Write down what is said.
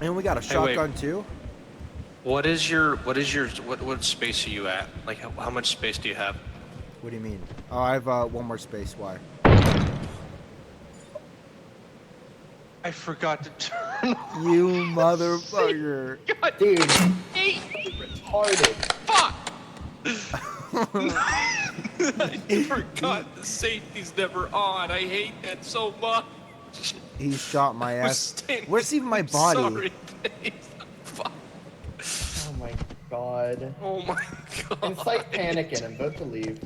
And we got a shotgun too. What space are you at? Like, how much space do you have? What do you mean? Oh, I have one more space. Why? I forgot to turn. You motherfucker! God, Dude, hey, retarded. fuck! I forgot the safety's never on. I hate that so much. He shot my ass. Where's even my body? Sorry, fuck. Oh my god. Oh my god. Incite panic in him. Vote to leave.